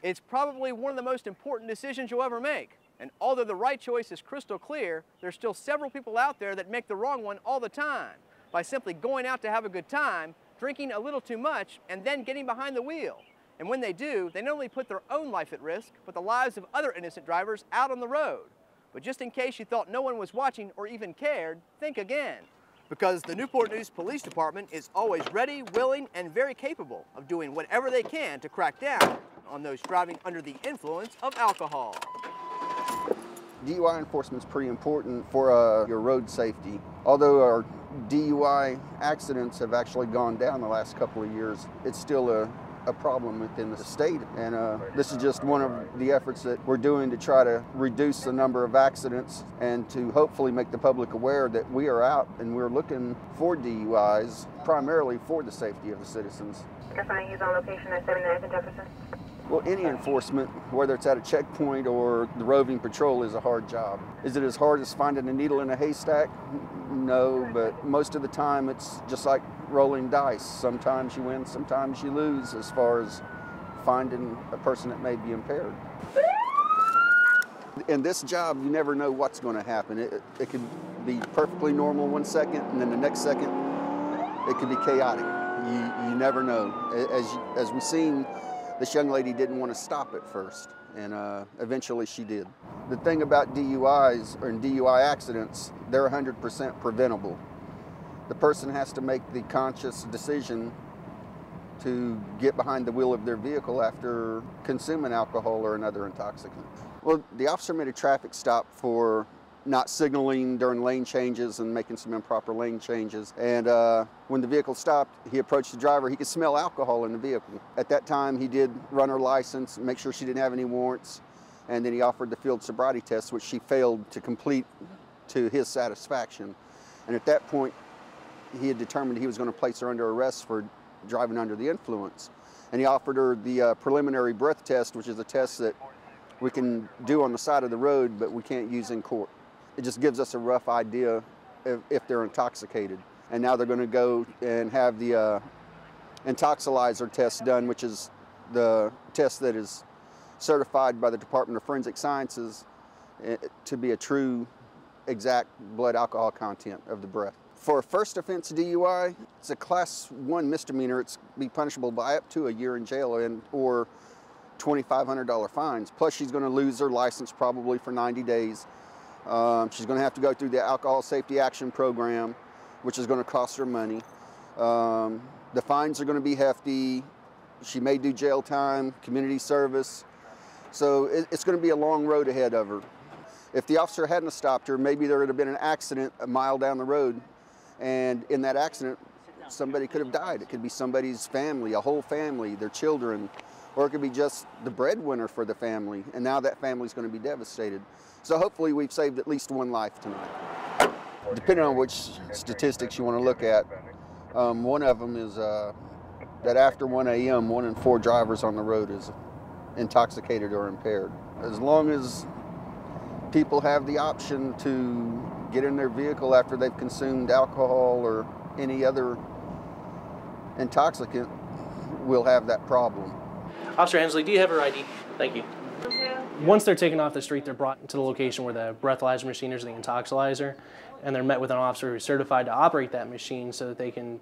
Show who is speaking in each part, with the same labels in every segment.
Speaker 1: It's probably one of the most important decisions you'll ever make. And although the right choice is crystal clear, there's still several people out there that make the wrong one all the time by simply going out to have a good time, drinking a little too much, and then getting behind the wheel. And when they do, they not only put their own life at risk, but the lives of other innocent drivers out on the road. But just in case you thought no one was watching or even cared, think again. Because the Newport News Police Department is always ready, willing, and very capable of doing whatever they can to crack down on those driving under the influence of alcohol.
Speaker 2: DUI enforcement is pretty important for your road safety. Although our DUI accidents have actually gone down the last couple of years, it's still a problem within the state. And this is just one of the efforts that we're doing to try to reduce the number of accidents and to hopefully make the public aware that we are out and we're looking for DUIs primarily for the safety of the citizens.
Speaker 3: Definitely use on location at 79th and Jefferson.
Speaker 2: Well, any enforcement, whether it's at a checkpoint or the roving patrol, is a hard job. Is it as hard as finding a needle in a haystack? No, but most of the time it's just like rolling dice. Sometimes you win, sometimes you lose as far as finding a person that may be impaired. In this job, you never know what's going to happen. It could be perfectly normal one second, and then the next second, it could be chaotic. You never know. As we've seen, this young lady didn't want to stop at first, and eventually she did. The thing about DUIs or DUI accidents, they're 100% preventable. The person has to make the conscious decision to get behind the wheel of their vehicle after consuming alcohol or another intoxicant. Well, the officer made a traffic stop for not signaling during lane changes and making some improper lane changes. And when the vehicle stopped, he approached the driver. He could smell alcohol in the vehicle. At that time, he did run her license, make sure she didn't have any warrants, and then he offered the field sobriety test, which she failed to complete to his satisfaction. And at that point, he had determined he was going to place her under arrest for driving under the influence. And he offered her the preliminary breath test, which is a test that we can do on the side of the road, but we can't use in court. It just gives us a rough idea if they're intoxicated. And now they're going to go and have the intoxilyzer test done, which is the test that is certified by the Department of Forensic Sciences to be a true exact blood alcohol content of the breath. For a first offense DUI, it's a class 1 misdemeanor. It's be punishable by up to a year in jail or $2,500 fines. Plus she's going to lose her license probably for 90 days. She's going to have to go through the Alcohol Safety Action Program, which is going to cost her money. The fines are going to be hefty. She may do jail time, community service. So it's going to be a long road ahead of her. If the officer hadn't stopped her, maybe there would have been an accident a mile down the road. And in that accident, somebody could have died. It could be somebody's family, a whole family, their children, or it could be just the breadwinner for the family. And now that family's going to be devastated. So hopefully we've saved at least one life tonight. Depending on which statistics you want to look at, one of them is that after 1 a.m., 1 in 4 drivers on the road is intoxicated or impaired. As long as people have the option to get in their vehicle after they've consumed alcohol or any other intoxicant, we'll have that problem.
Speaker 4: Officer Hensley, do you have her ID? Thank you. Once they're taken off the street, they're brought to the location where the breathalyzer machine is, the intoxilyzer, and they're met with an officer who's certified to operate that machine so that they can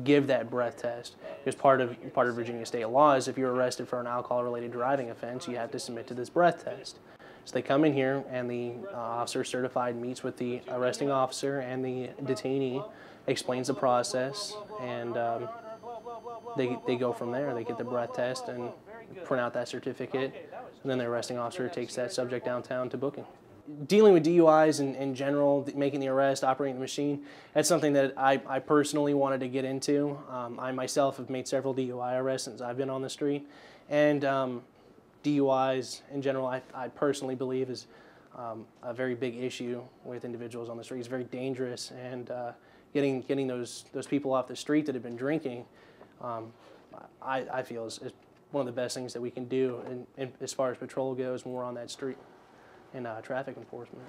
Speaker 4: give that breath test. Because part of Virginia state law is if you're arrested for an alcohol-related driving offense, you have to submit to this breath test. So they come in here, and the officer certified meets with the arresting officer and the detainee, explains the process, and they go from there. They get the breath test and print out that certificate, and then the arresting officer takes that subject downtown to booking. Dealing with DUIs in general, making the arrest, operating the machine, that's something that I personally wanted to get into. I myself have made several DUI arrests since I've been on the street, and DUIs in general I personally believe is a very big issue with individuals on the street. It's very dangerous, and getting those people off the street that have been drinking, I feel is one of the best things that we can do as far as patrol goes when we're on that street and traffic enforcement.